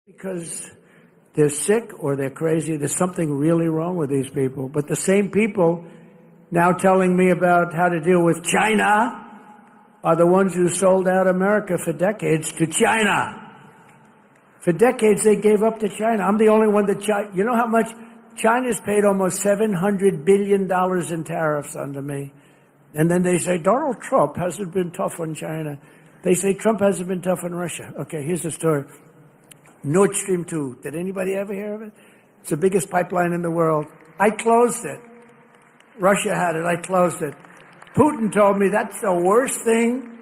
Because they're sick or they're crazy. There's something really wrong with these people. But the same people now telling me about how to deal with China are the ones who sold out America for decades to China. For decades, they gave up to China. I'm the only one that you know how much? China's paid almost $700 billion in tariffs under me. And then they say, Donald Trump hasn't been tough on China. They say Trump hasn't been tough on Russia. Okay, here's the story. Nord Stream 2. Did anybody ever hear of it? It's the biggest pipeline in the world. I closed it. Russia had it. I closed it. Putin told me that's the worst thing.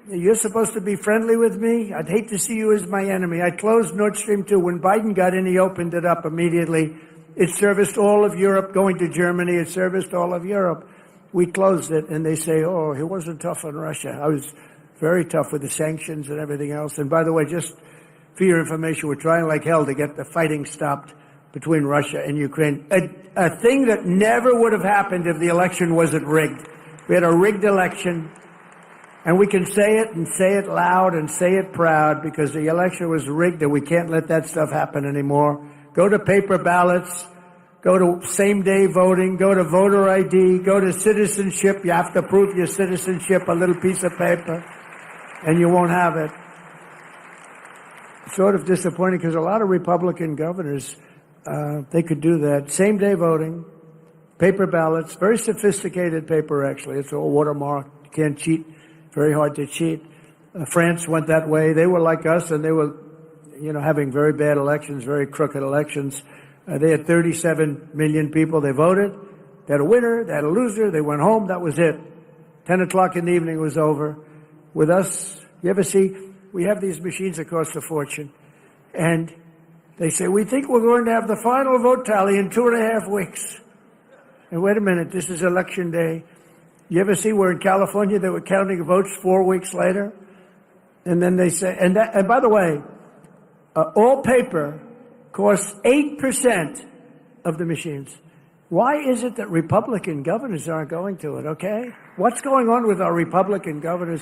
You're supposed to be friendly with me. I'd hate to see you as my enemy. I closed Nord Stream 2. When Biden got in, he opened it up immediately. It serviced all of Europe, going to Germany. It serviced all of Europe. We closed it, and they say, oh, he wasn't tough on Russia. I was very tough with the sanctions and everything else. And by the way, just for your information, we're trying like hell to get the fighting stopped between Russia and Ukraine. A thing that never would have happened if the election wasn't rigged. We had a rigged election, and we can say it and say it loud and say it proud because the election was rigged and we can't let that stuff happen anymore. Go to paper ballots, go to same-day voting, go to voter ID, go to citizenship. You have to prove your citizenship, a little piece of paper, and you won't have it. Sort of disappointing because a lot of Republican governors, they could do that. Same-day voting, paper ballots, very sophisticated paper, actually. It's all watermarked. You can't cheat. Very hard to cheat. France went that way. They were like us, and they were, having very bad elections, very crooked elections. They had 37 million people. They voted. They had a winner. They had a loser. They went home. That was it. 10 o'clock in the evening was over. With us, you ever see, we have these machines that cost a fortune. And they say, we think we're going to have the final vote tally in 2.5 weeks. And wait a minute, this is election day. You ever see where in California they were counting votes 4 weeks later? And then they say, and by the way, all paper costs 8% of the machines. Why is it that Republican governors aren't going to it, okay? What's going on with our Republican governors?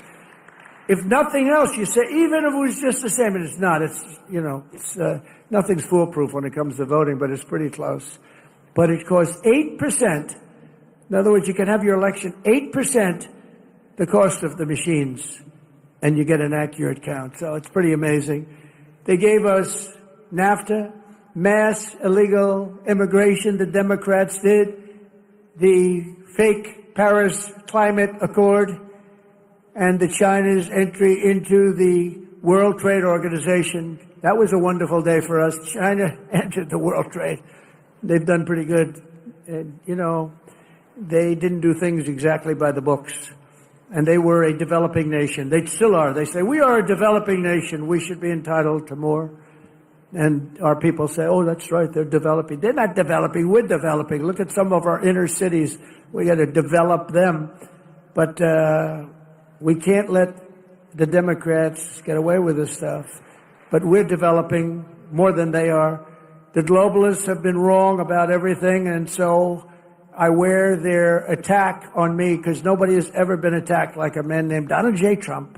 If nothing else, you say, even if it was just the same, and it's not, nothing's foolproof when it comes to voting, but it's pretty close. But it costs 8%. In other words, you can have your election 8% the cost of the machines, and you get an accurate count. So it's pretty amazing. They gave us NAFTA, mass illegal immigration, the Democrats did, the fake Paris Climate Accord, and the China's entry into the World Trade Organization. That was a wonderful day for us. China entered the World Trade. They've done pretty good. And, they didn't do things exactly by the books. And they were a developing nation. They still are. They say, we are a developing nation. We should be entitled to more. And our people say, oh, that's right, they're developing. They're not developing, we're developing. Look at some of our inner cities. We got to develop them. But we can't let the Democrats get away with this stuff. But we're developing more than they are. The globalists have been wrong about everything, and so I wear their attack on me because nobody has ever been attacked like a man named Donald J. Trump.